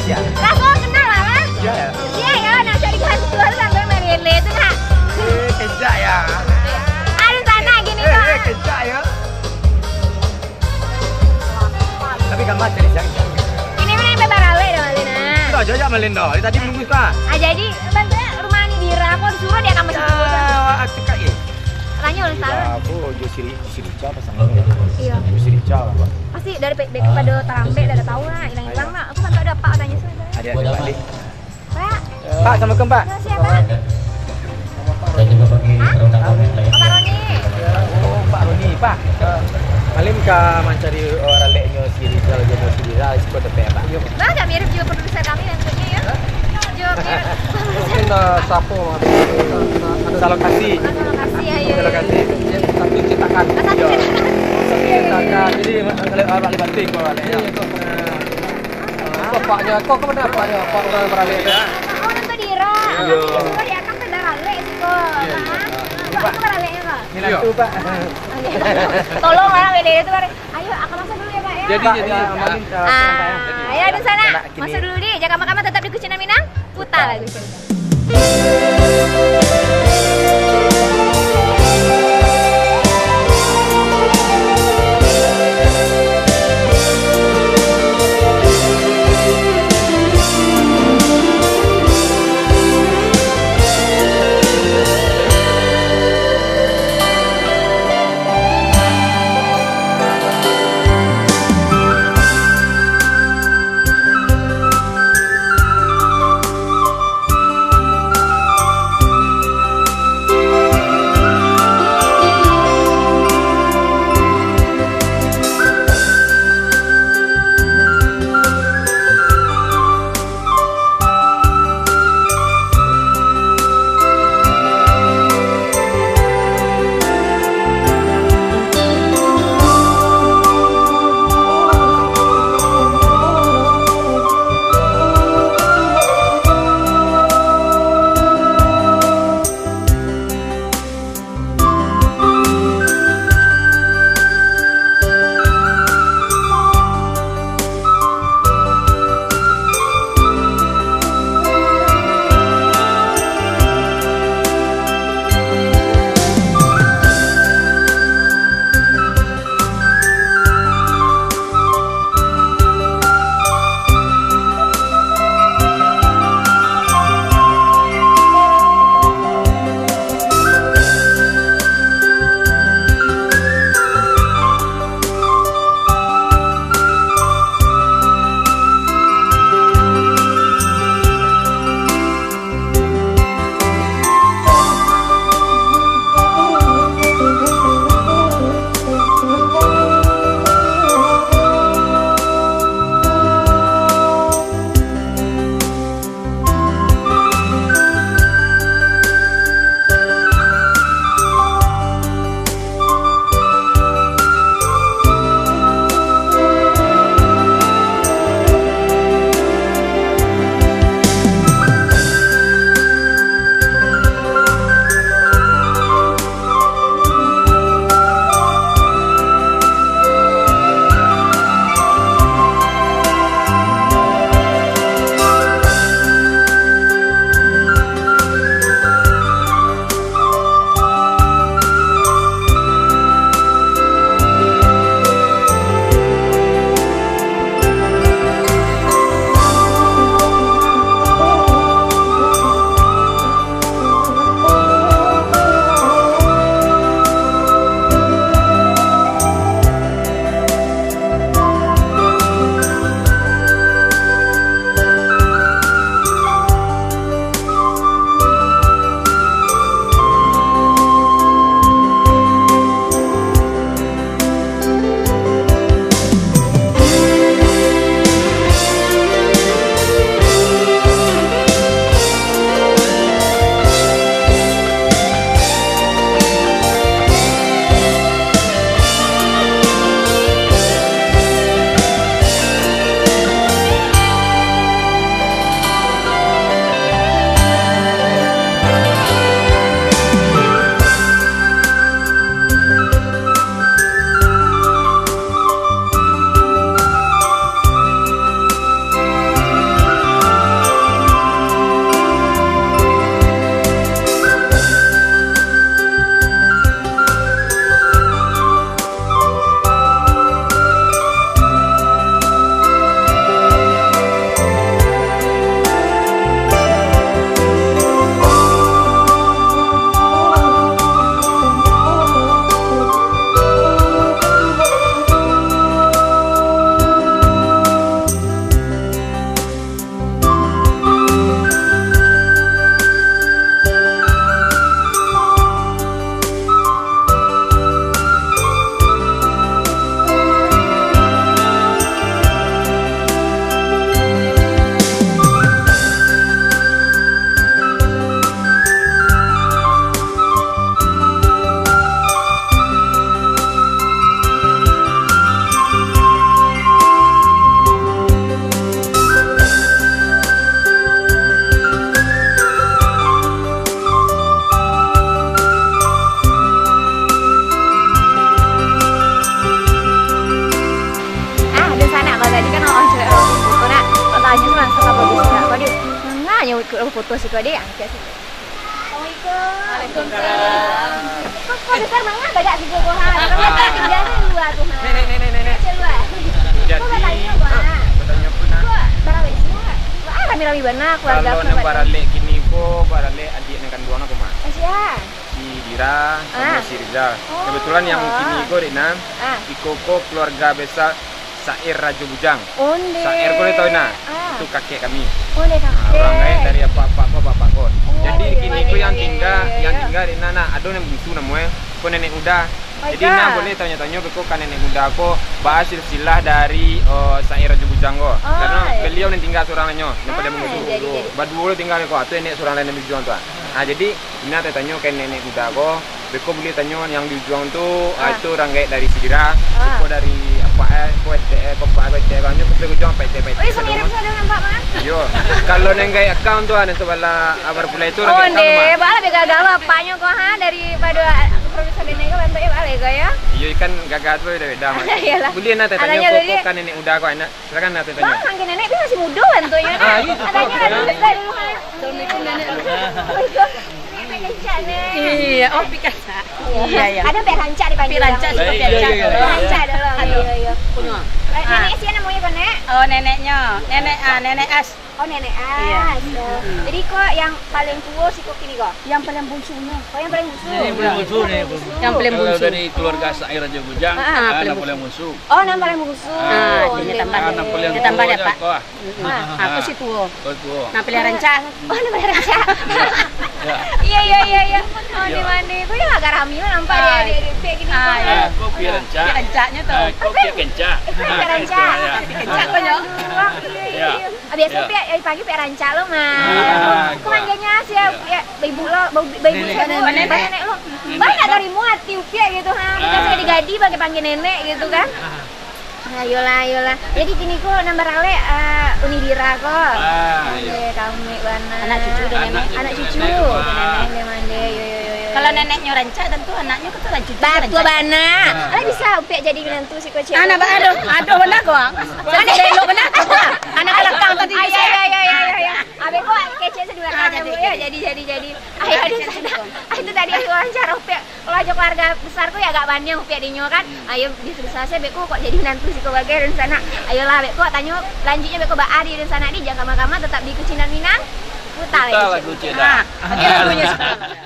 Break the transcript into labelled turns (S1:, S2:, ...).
S1: ya.
S2: Aku kenal lah.
S1: Iya ya.
S2: Iya ya, nah cari kelas dua sampai Marielle itu nak.
S1: Kejak ya.
S2: Aduh sana gini kok.
S1: Kejak ya. Tapi gambar cari siang.
S2: Ini mana yang bebarale dong Alina.
S1: Tuh aja Melinda. Tadi nunggu kah?
S2: Ah jadi bantunya rumah ini Dira. Aku disuruh dia kamu situ.
S1: Aku kak ya.
S2: Tanya ulang tahun.
S1: Aku Jo Sirica pasangannya.
S2: Iya.
S1: Jo Sirica apa?
S2: Pasti dari pada Tarambe udah tahu lah hilang-hilang lah. Aku sampai ada Pak tanya sebenarnya.
S1: Ada balik.
S2: Pak.
S1: Pak sama ke Pak.
S2: Siapa?
S3: Dan juga bagi perundangan yang lain.
S2: Pak Roni.
S1: Oh Pak Roni Pak. Malim ka mencari orang leknya Sirica Jo Sirica ikut tepe Pak. Yuk.
S2: Nah, agak mirip juga produser kami yang punya ya. Jo mirip.
S1: Mungkin sapo ada lokasi.
S2: Makasih ya.
S1: Ada lokasi. Satu cetakan.
S2: Satu
S1: Cetakan. Jadi kalau orang libatin kau aleknya. Bapaknya kok kemana bapaknya? Pak orang beralih ya.
S2: Oh, nonton Dira.
S1: Iya.
S2: Kok di atas ada rale sih kok. Pak, aku ralenya Pak.
S1: Minatu Pak.
S2: Tolong lah WD itu Pak. Ayo, aku masuk dulu ya Pak ya.
S1: Jadi amalin ke
S2: Ayo di sana. Masuk dulu di. Jaga makaman tetap di Kucina Minang. Putar lagu cerita. ikut foto sih kau deh, angkat sih. Assalamualaikum. Kok besar banget banyak sih kau ha. Kamu tinggalnya luar tuh ha.
S1: Nenek.
S2: Luar.
S1: Jadi,
S2: Kau tanya gua.
S1: bertanya pernah.
S2: Kau barawet sih. Wah, rami-rami benar keluarga.
S1: Kalau nang barale kini ko barale adik nang kandungan aku mah.
S2: Asia.
S1: Si Dira sama si Rizal. Kebetulan yang kini ko Rina, Ikoko keluarga besar Sair Raja Bujang.
S2: Onde.
S1: Sair ko tahu na. Itu kakek kami.
S2: Onde kakek.
S1: Orang lain dari bapak ko. Jadi
S2: iya,
S1: kini
S2: iya,
S1: ko yang
S2: iya,
S1: tinggal,
S2: iya,
S1: yang
S2: iya.
S1: tinggal Rina na ada yang bungsu namanya. Ko nenek muda. Jadi
S2: Baiklah.
S1: nah boleh tanya-tanya beko kan nenek muda ko bahas silsilah dari Sair Raja Bujang ko. Karena
S2: iya.
S1: beliau yang tinggal seorang lainnya daripada bungsu.
S2: jadi.
S1: Berdua tinggal ko atau nenek seorang lain yang berjuang tuan. Nah jadi Ina tanya ke nenek muda ko. Beko boleh tanya yang dijuang tu itu orang gaib dari Sidira, Beko dari apa kan nyo beko juang PT.
S2: Oh, iya, mirip saya dengan Pak Mas.
S1: Yo, kalau neng gaib account tu itu bala abar pula itu orang gaib account
S2: Onde,
S1: mah.
S2: bala gagal bapaknya kok ha daripada produser Nenek kau bantu bala ya.
S1: Iya kan gagal tu dah mah.
S2: Iyalah.
S1: Boleh nak tanya
S2: Adanya
S1: kok
S2: dulu.
S1: kan nenek muda kau enak. Silakan nak tanya.
S2: Bang, angin nenek dia masih muda bantunya kan.
S1: Iya,
S2: Adanya ada dulu kan. Assalamualaikum nenek. Nenek rancak nih.
S4: Iya, oh Picasso. Iya.
S2: Ada pek rancak dipanggil.
S4: Rancak suka rancak.
S2: Rancak dulu. Iya.
S4: Punya.
S2: Nenek siapa namanya kau nek?
S4: Oh, neneknya. Nenek As.
S2: Oh nenek As. Jadi kok yang paling tua sih kok kini kok?
S4: Yang paling bungsunya.
S2: Kau yang paling bungsu.
S5: Yang paling bungsu.
S4: Yang paling
S5: Kalau
S4: bungsu.
S5: dari keluarga Sair Raja Bujang, anak paling bungsu.
S2: Oh, yang paling bungsu.
S4: Dia tambah.
S5: Anak paling
S4: Dia tambah
S5: tua
S4: dapat.
S5: kau.
S4: Aku sih tua.
S5: Kau tua.
S4: Nah, pilih rancak.
S2: Oh, ini paling rancak.
S5: Ya.
S2: Iya. Mandi. Kau yang agak rame lah nampak dia kayak gini.
S5: Kau pi rancak.
S4: Rancaknya tuh.
S5: Kau pi kencak.
S2: Pakai rancak.
S4: Kencak kau nyok.
S5: Ya.
S2: Biasa pagi pakai rancak lo mah. Kau manggilnya siapa? Ya, ibu lo, ibu nenek lo. Banyak dari muat tiupnya gitu ha. Kita saya digadi pakai panggil nenek gitu kan. Ayolah. Jadi kini kok nambah rale Unidira kok.
S5: Iya.
S2: Kami bana.
S4: Anak cucu dan nenek.
S2: Anak cucu. Nenek mande. Yo.
S4: Kalau neneknya rancak tentu anaknya kan tuh cucu.
S2: Batua bana. Ala bisa upek jadi menantu si kocek.
S4: Anak aduh benar kau. Mana lo benar kau. Anak belakang tadi.
S2: Iya. Abe kok kece sedua kan ya. Jadi. Ayo di sana. Itu tadi aku wawancara upek. Kalau aja keluarga besarku ya agak banyak upek dinyo kan. Ayo diselesai beko kok jadi menantu si kau bagai dan sana. Ayolah beko tanya lanjutnya beko baari dan sana di jangan kamar tetap di Kucinan Minang. Putar
S5: Kita lagu ceda.
S4: Oke lagunya sekarang.